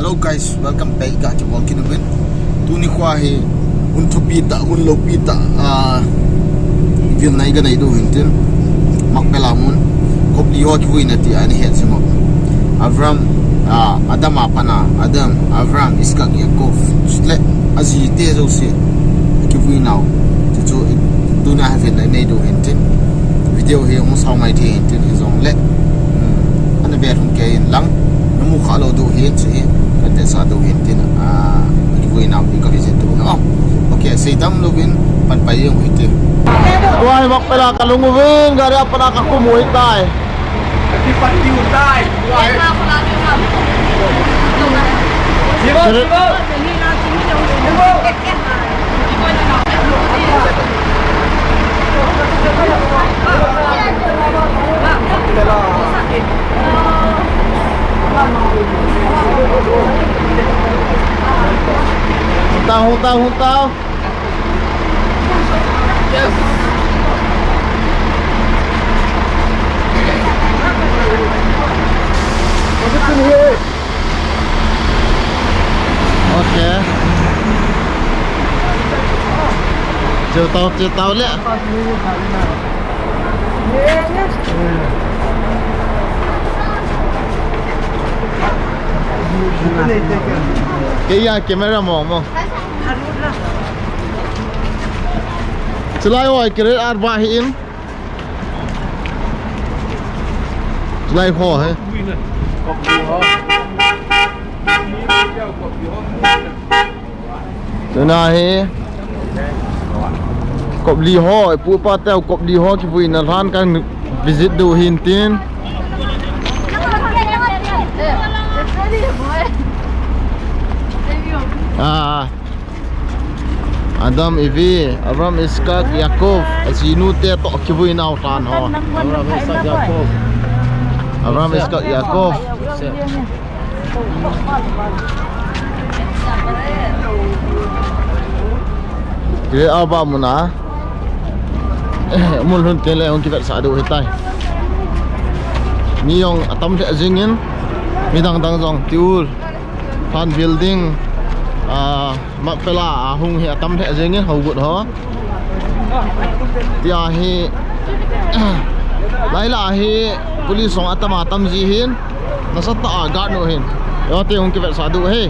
Hello guys, welcome back to Walking Event. Tuni kwa he untuk pita un lo pita event nai ga nai do hintin makpelamun kopli ho ki win ati ani het simo Avram Adam Avram Iskak Yakov sle azi te zo se ki win now to do na have nai do hintin video he mo sao mai the hintin izong le ana ber hum ke in lang namu khalo do hin che kate sa do hintin ki win now ki ka visit do no okay say dam lo win pan pa yung hite tuai makpela kalunguvin gari apa ka kumuhi tai di pati utai tuai Hutang. Yes. Okay. Chưa tao lẹ. Cái camera mo. Selai oi kiret arba'in. Selai ho he. Tuna he. Kop li ho pu pa tao kop li ho ki buin ran kan visit do hintin. Adam Ivi, Avram Iskak Yakov, Azinu te to kibuin now tan ho. Avram Iskak Yakov. Kira apa muna? Mulhun tele on kita sa do hitai. Ni yung atam te azingin. Midang jong tiul. Fan building makpela hung hi atam the jengin hogut ho tia hi laila hi police song atam ji hin nasata aga no hin yo te hung ki vet sadu he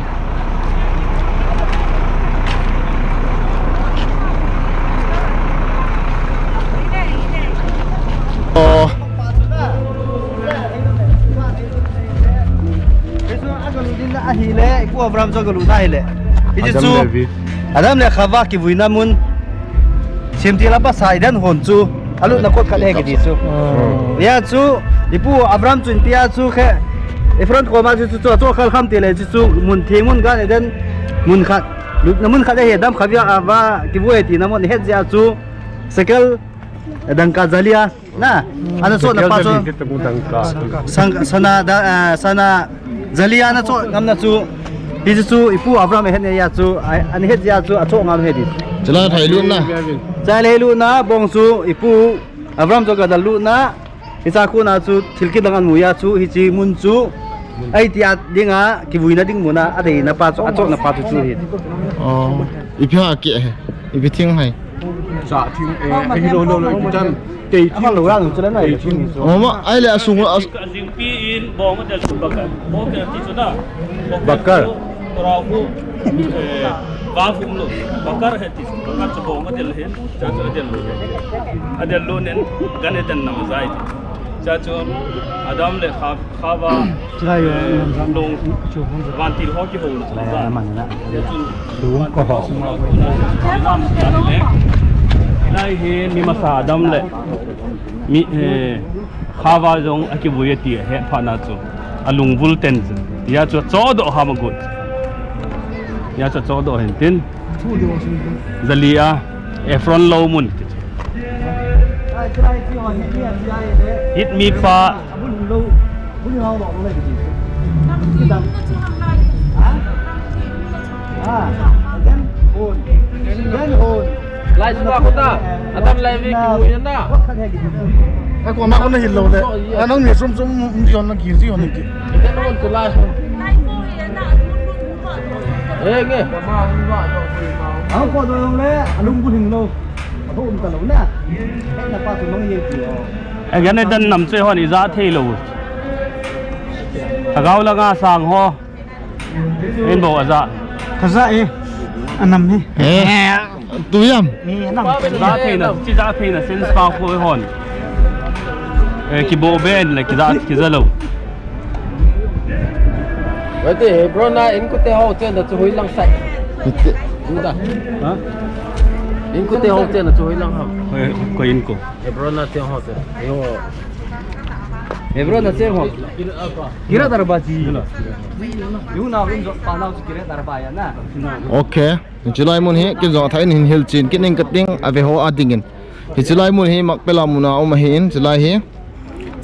oh beso agalu dinna ahile iku Avram jogalu na hile Adam le khava ki buina mun simtila pa saidan honchu alu na kot khale gi disu ya chu ipu Avram chu intia chu khe ifront ko ma chu chu khal kham tele chu mun themun ga eden mun khat lut na mun khale he dam khavya ava ki bu eti na mon het ja chu sekel dangka zalia na ana so na pa chu sana zalia na chu namna chu Isu ipu Avram he ya chu an he ja chu acho ngam he di chala thailun na chalelu na bongsu ipu Avram joga dalu na isa ku na chu thilki dangan muya chu hichi mun chu ai tia dinga kibuina ding muna adei na pa chu acho na pa chu hi oh ipya ki ipi thing hai sa thing hi lo jan tei thing lo ra chu na thing oh ma ai le asung asing pi in bong ma del bakar mo ke ti chu da bakar Rahu, bafum lo, bakar hetis, bakar coba ngadel hen, cacu adel lo nen, ganetan nama zaid, cacu Adam le khava, long, wantil hoki hol, Ilai hen mi masa Adam le, mi khava jong akibuyeti he panacu, alung vulten, ya cu codo hamagut. Ya cocok hintin Zalia Efron Lawmun hit me pa Lai semua kota Adam live kibuyan na Ako anak ko na hilaw le anong ni sum yon na gizi yon ni Ito naman ko lai ê nghe áo có rồi không đấy lung cũng hình đâu thôi mình cần lắm nè em là qua tụi nó nhiều kiểu anh cái này tân nằm chơi hoa này giá thế lù thằng gấu là ngà sàng ho em bảo dạ thật ra ấy anh nằm đi túi em giá thế là chỉ giá thế là xin spao khôi hồn cái bộ bên là cái giá lù vậy thì bro na in có thể hậu trên là chú lăng sạch đúng không hả in có thể hậu trên là chú lăng hầm có in cổ bro na tiền hậu trên bro na chơi không kira darbaji yung nào cũng pa nào kira darbaya na ok chỉ lại muốn hi cái gió thấy hình hill chín cái nên cái tiếng ave ho adingen thì chỉ lại muốn hi mặc bela muna om hin chỉ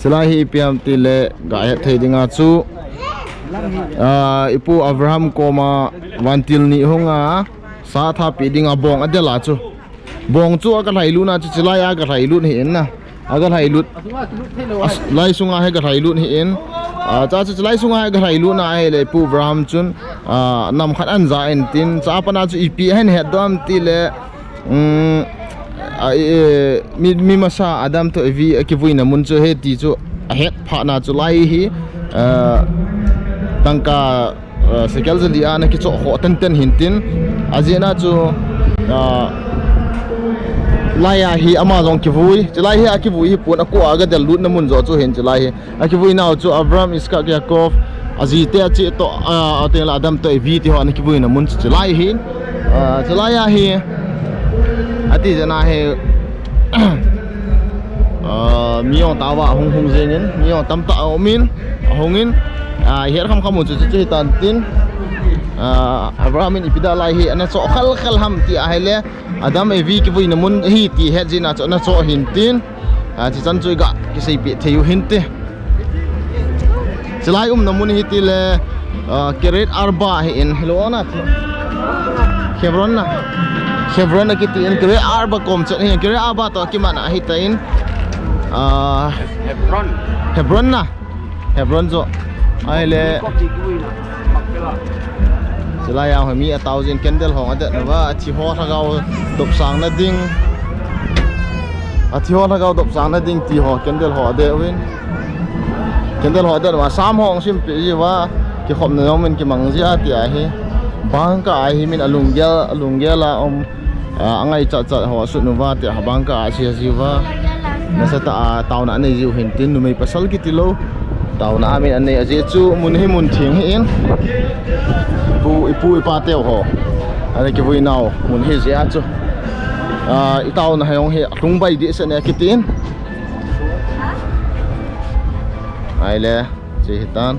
lại hi piam tile gaya thấy dinga chu ipu Abraham koma wantil ni honga sa tha pi dinga bong adela chu bong chu aga hailu na chu chilai aga hailu hi na aga hailu lai sunga he ga hailu hi en cha chu chilai sunga he ga hailu na ai le pu Abraham chun nam khat an za en tin cha pana chu ipi hen he dom ti le mi masa adam to vi akivuina mun chu he ti chu a het pha na chu lai hi tangka sekel zelia na ki cho ho ten hintin azena chu laya hi amazon ki vui chlai hi aki vui hi pun aku aga del lut na mun zo chu hen chlai hi aki vui naw chu Abraham Iskak Yakov azi te chi to te la adam to vi ti ho an ki vui na mun chlai hi chlai hi ati jana he miyo tawa hung zenin miyo tam ta omin hongin hiện không một chút chút tàn tin Abraham in ipida lai hi ana so khal ham ti a hele adam e vi ki vui na mun hi ti he jina cho na so hin tin chi chan chui ga ki sei pi theu hin te chlai na mun hi ti le keret arba hi in hello na Hebron na ki ti in keret arba kom chat hi keret arba to ki mana hi ta in Hebron zo ai le sila yang hami 1000 candle hong ada nawa athi ho thagau dop sang na ding athi ho thagau dop sang na ding ti ho candle ho de win candle ho da ma sam hong sim pi wa ki khom na men ki mang zia ti a hi bang ka a hi min alunggel la angai cha ho su nu wa ti ha bang ka a si wa na sa ta taw na nei jiu hin tin nu mai pasal ki ti lo tàu na amin anh này ở dưới chú muốn hi muốn thieng hiên ipu ipa teo ho anh cái vui nào muốn hi gì chú tàu na hayong hi tung bay đi sẽ này cái tiền ai le chỉ hitan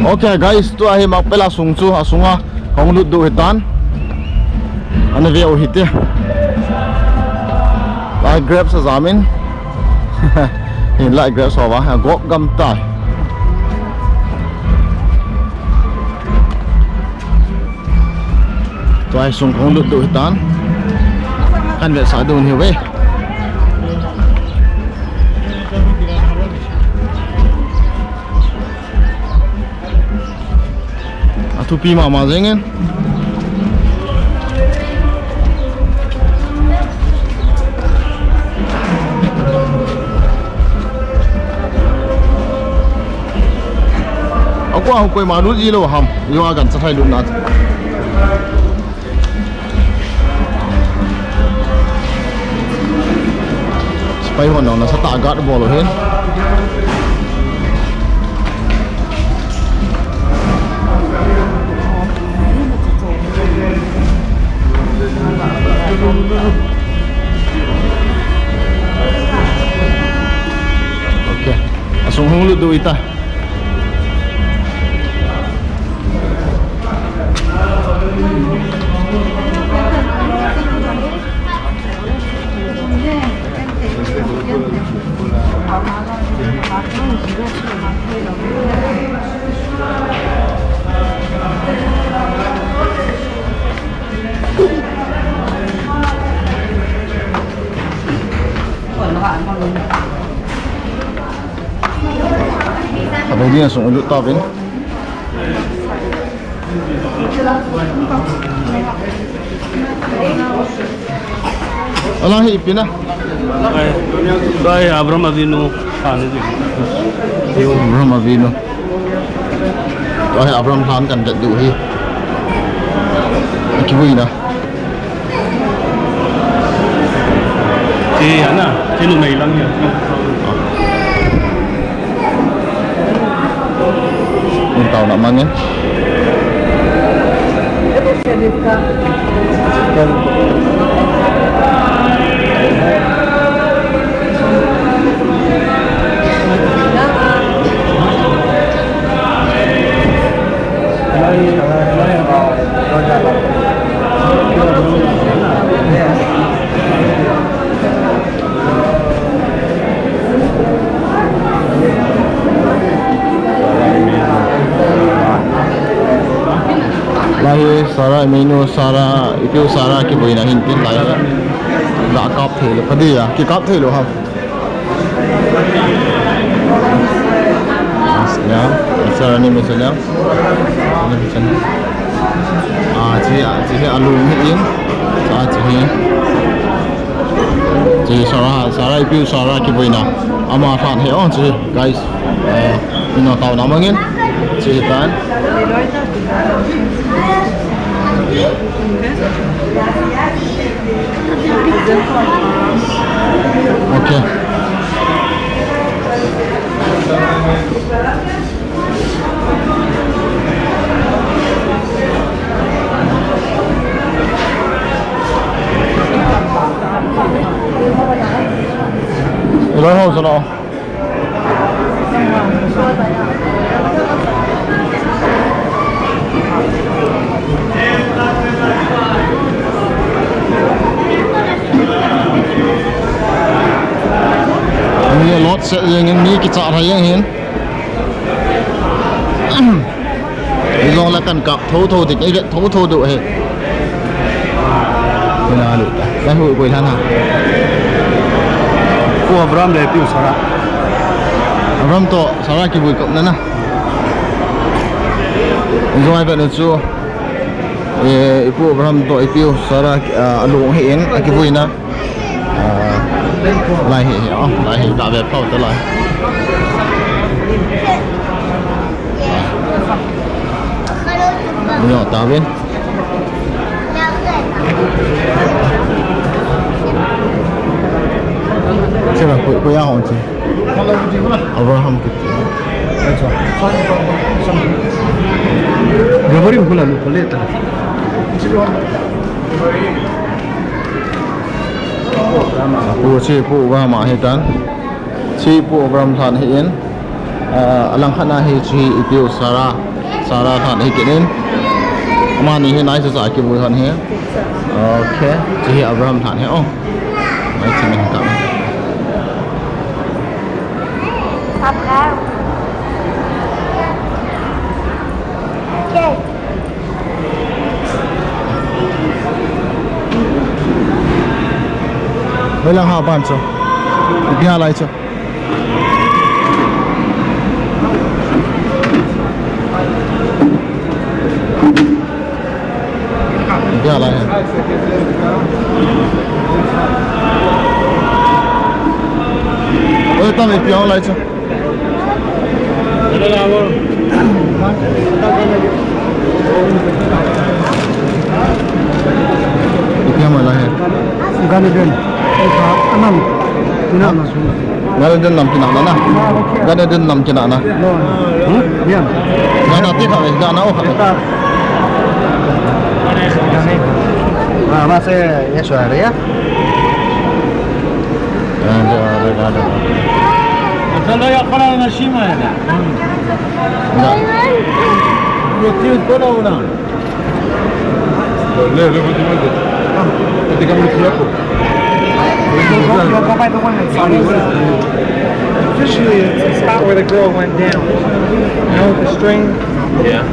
okay guys tu ahi mak pela sung chu asunga hong lut du hitan ana ve o hite lai grab sa zamin hin lai grab so wa ha gok gam tai tu ai sung hong lut du hitan kan ve sa dun hi we tupi mama zengen aku koi manu ji lo ham yo agan sa thai lu na spai hon na sa ta gat bolo hen okay asung hong lu do ita Ini langsung ulut tapin. Alang ipin na. Dai Abraham Avinu khane ji. Abraham Avinu. Dai Abraham khan kan dat du hi. Kibui na. Ji ana, ji lu mei lang ya. Yung tao naman yan. Lahi Sara menu Sara itu Sara ki boy na hintin lai da kap the lo phadi ya ki kap the lo ha asya Sara ni misalnya ji alu ni in sa ji Sara itu Sara ki boy na ama phan he on ji guys ino tao namangin ji tan Okay. Ilan ho sana? Ini lot yang ini kita raya hin. Ini lakan kap thâu thì cái thâu độ hết. Cái nào được? Đây hội quỳ lan hả? Ku Abraham le piu Sara. Abraham to Sara ki bui cộng nè. Ini ai vậy nữa chú? Ibu Abraham to piu Sara alu hiện ki bui na. Lại hệ lại hệ cả về phao tới lại nhỏ tao bên xem là quay ao chứ Abraham gitu Gabari pula lu pelita. Pu chi pu wa ma he tan chi pu Abraham than he in alang khana he chi ipiu Sara than he kinin ama ni he nai sa ki bu than he okay chi Abraham than he oh mai chi min ta Sắpแล้วโอเค Mấy lần 5 cho đi hai lại cho đi hai lại ơi tao lại piao lại cho piao mà lại Gana den. Anam. Tinam na sunu. Gana den nam kina na. Gana den nam kina na. Diam. Gana ti kha gana o kha. Masa ya suara ya. Ada. Kalau yang kalau nasi mana? Betul kau nak? Le betul betul. Ketika melihat aku. Officially, it's the spot where the girl went down. You know, with the string. Yeah.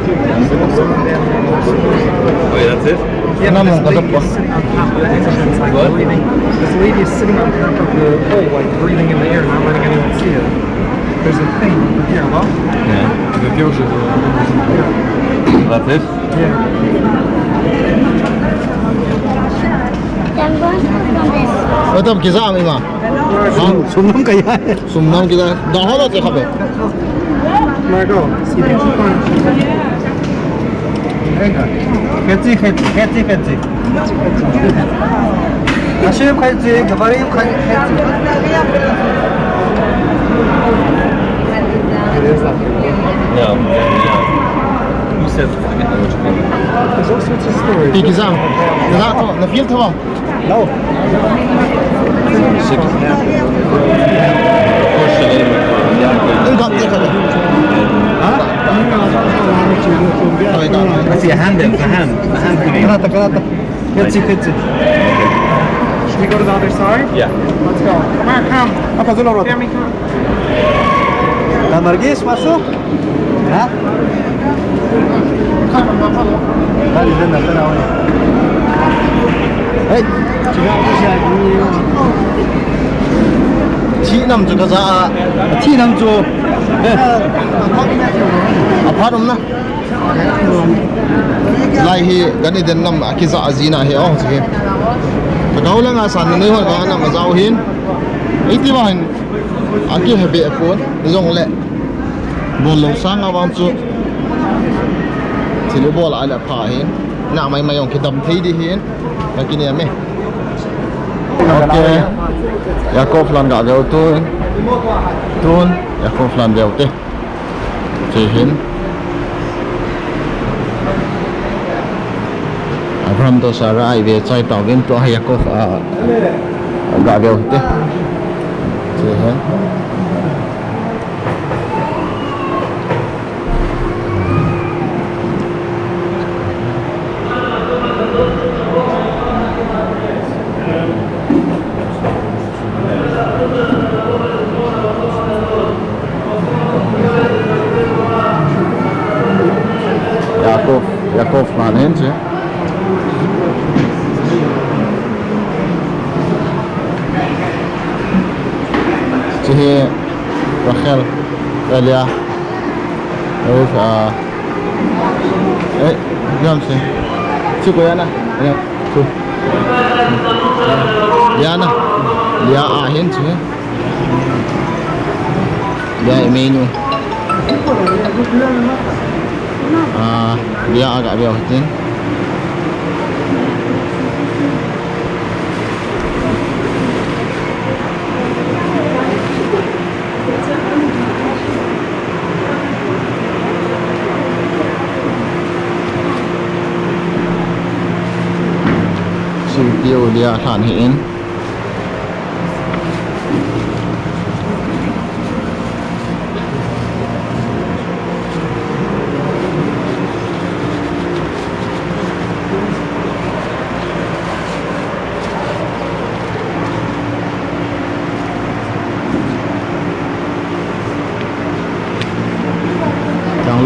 Wait, that's it? Yeah, but this lady is sitting on top of the entrance, like breathing. This lady is sitting on top of the hole, like breathing in the air, not letting anyone see it. There's a thing over here, well. Yeah. That's it? Yeah. I'm going to put on this. Ơ, tập kia ra mình mà. 숨는 거야. Sum nam kia. Đó hết rồi thì không biết. Margot, see the keep on. 했지. 아쉬움 했지. 가발이 했지. No. You said forget what you call it. There's all sorts of stories. Thì kia ra. Kia ra thôi, nó phiêu thôi. No. Đừng gặp kia không. Thôi đó. بس يا هاندل فهم كناتا 했지 Should we go to the other side? Yeah. Let's go. Come on, come. 아까 zul로 Tammy, come. 나 Nargis masuk ha 나 이제 나타 나오네 에이 지금 아저씨야 Chị nằm chỗ cái ra. 티 남주 Apart from na. Lai hi gani den nam akiza azina hi oh sige. Kau lang asan ni ho ka na mazau hin. Iti ba hin. Aki hebe phone zong le. Bol lo sang awang chu. Sili bol ala pha hin. Na mai mai yong kidam thei di hin. Lakini ame. Okay. Yakov lan ga gao tun Yakov lan deu te. Che hin. Abraham to Sarai về chơi tàu viên to hay Yakov gà gêu te. Che hin. Yakov man hin chứ. Chứ hi Rachel Elia rồi ấy nhầm gì chứ có na nhầm chú Liana Lia hin chứ Lia menu dia agak bawah tin. Siêu dia than hin.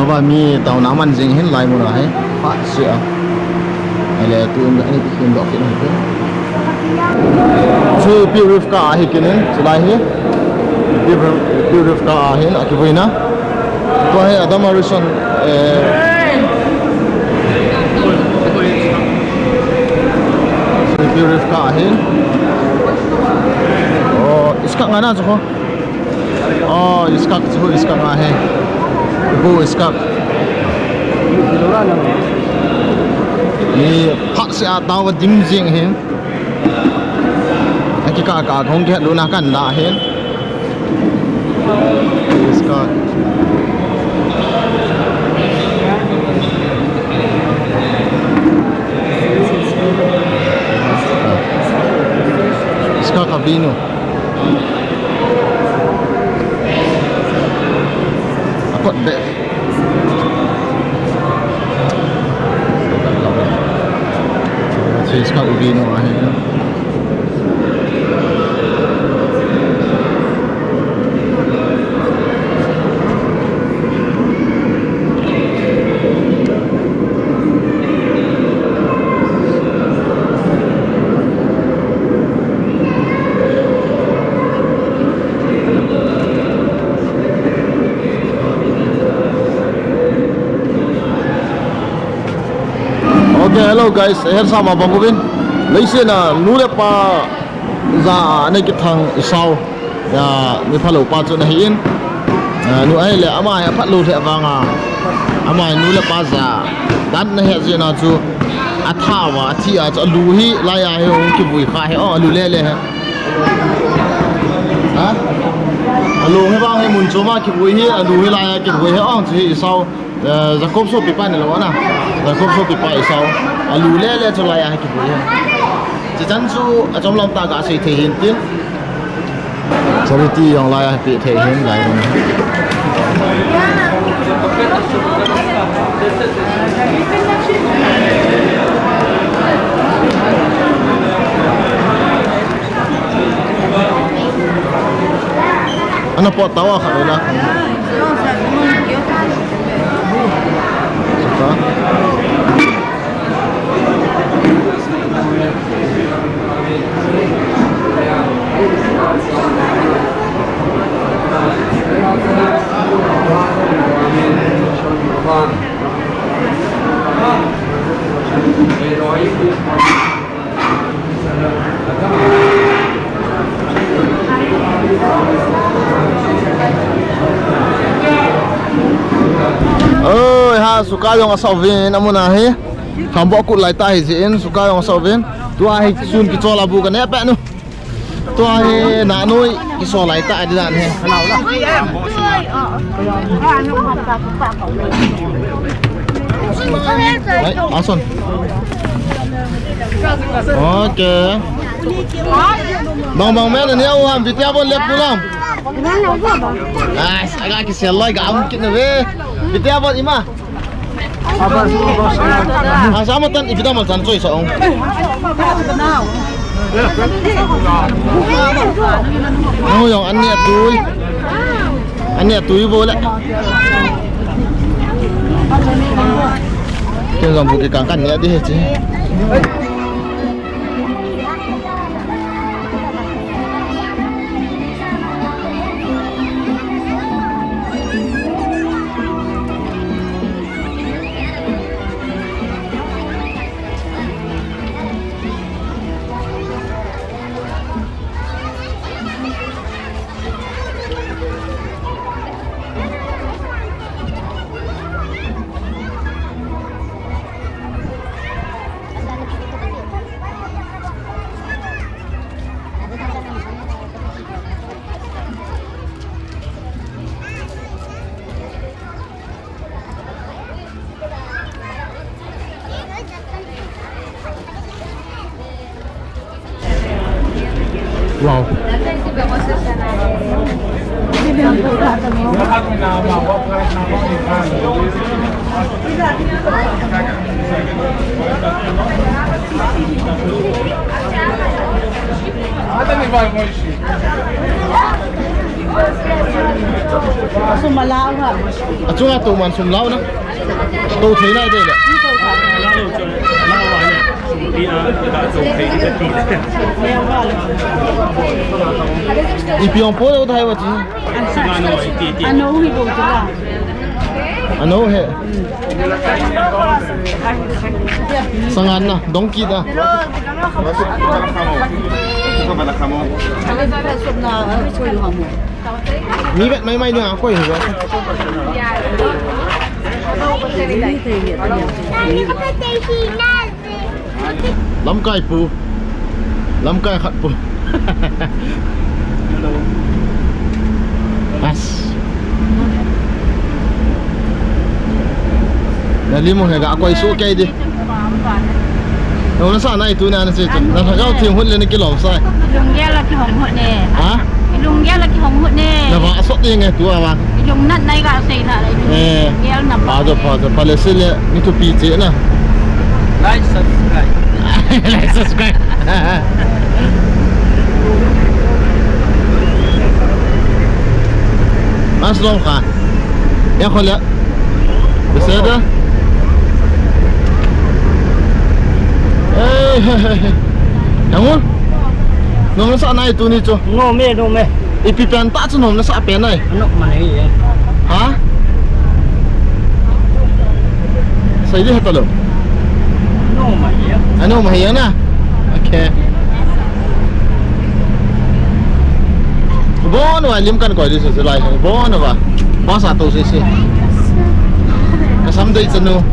Và mi tàu nám ăn dính hết lại một này phát sữa này là tôi đã đi tìm đọc cái này chứ purifka hi cái này lại hi purifka hi là cái gì na tôi hay Adam Harrison purifka hi iskak ngana cho iskak ngah hi bu iskak ni phak se ataw wa dim jing hin aki ka khong ke luna kan da hin iskak iskak kabino apa deh इसका उबीनो है guys her sama bangubin leise na nule pa za ne ki thang isau ya mi phalo pa chu na hin nu ai le ama ya phat lu the wanga ama nule pa za dan na he je na chu athawa athia chu lu hi la ya he ki bui kha he o lu le le he ha alu he bang he mun chu ma ki bui hi alu hi la ya ki bui he ong chi isau Jacob so pipa ni lawana Jacob so pipa isau alu le le chu la ya ki bui he chỉ chân su ở trong lòng ta cả sự thể hiện tiếng charity yang lai bị thể hiện lại anh pot tahu ah kalau nak ơi ha suka yang asal vin namun ahi kambo aku lai tai jin suka yang asal vin tu ahi sun ki chola bu kan ya pe nu tu ahi na noi ki so lai tai di dan he kenal lah ason okay bang men ni awam bitia bon lep pulang ah agak kisah lagi gak mungkin we bitia bon ima sama tan ibida mal tan choi saong oh yang anh tui vô lại cái dòng vụ cái càng cắn nhẹ đi hết chứ wow Sumalao ha. Chú là tụ màn sùng lão đó. Tụ thế này đây đấy. Ipiong po đâu thay vậy chứ? Ano hi bo chila. Ano he? Sangan na, donkey na. Mi bet may nữa ako eh. Lắm cay pu. Lắm cay khát pu. As. Dali mo hega ako isu kay di. Đâu nó sao này tụi nào nó sẽ nó phải giao tiền hút lên cái lồng sai. Lùng ghé là cái hồng hụt nè. Hả? Lùng ghé là cái hồng hụt nè. Nó vào sốt đi nghe tụi à mà. Lùng nát này cả xây lại. Ghé nằm. Phá rồi Palestine ní tụi pi chế nè. Like, subscribe. Like subscribe. Aslong ka. Ya khol. Beseda. Kamu? Nong sa nai tu ni cho. No me. Ipipan ta chu nom na sa pen nai. Ano mana ye? Ha? Sai di hatalo. No Ano mahiya na. Okay. Bon wa lim kan ko di su lai. Bon wa. Ba sa to si. Kasam dai tsanu.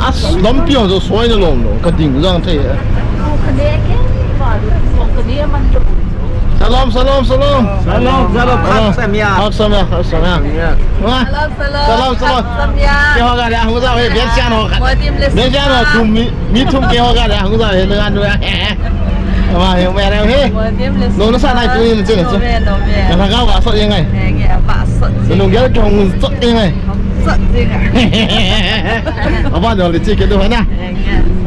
As lam piao zo soi na lom no. Ka ding rang thai. Salam. Salam samia. Salam. Ke ho ga da hu za he bian xian ho ga. Bian xian ho tu mi tum ke ho ga da hu za he le an du. Mà hiểu mẹ nào hết. Nó nó sao này tôi nhìn chưa chứ? Nó thằng cao bà sợ như này. Nó ghé trong sợ như này. Ở bao giờ thì chơi cái đồ hết nè.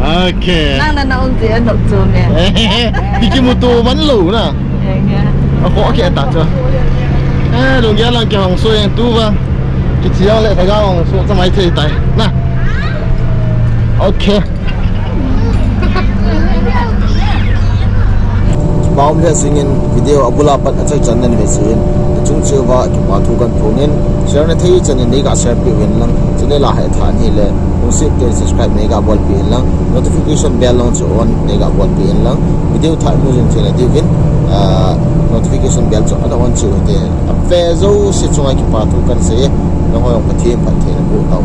Ok. Năng là ông gì nó chùm nè. Cái mô tô vẫn lủ nè. Nó khó kẹt tạt chưa? Nó ghé là cái hàng xuôi hàng tu vâng. Cái chiếu lại thằng cao hàng xuôi cho máy chơi tay. Nè. Ok. Baum le singin video abula pat achai chan nan ve sin chung chewa ki ma thu kan phongin share na thei chan nei ga share pi wen lang chane la hai than hi le usip te subscribe nei ga bol pi lang notification bell on on nei ga bol pi lang video thai mu jin chene divin notification bell cho ada on chu te a fe zo si chunga ki pa thu kan se no ho yong pa thiem pa the na bu taw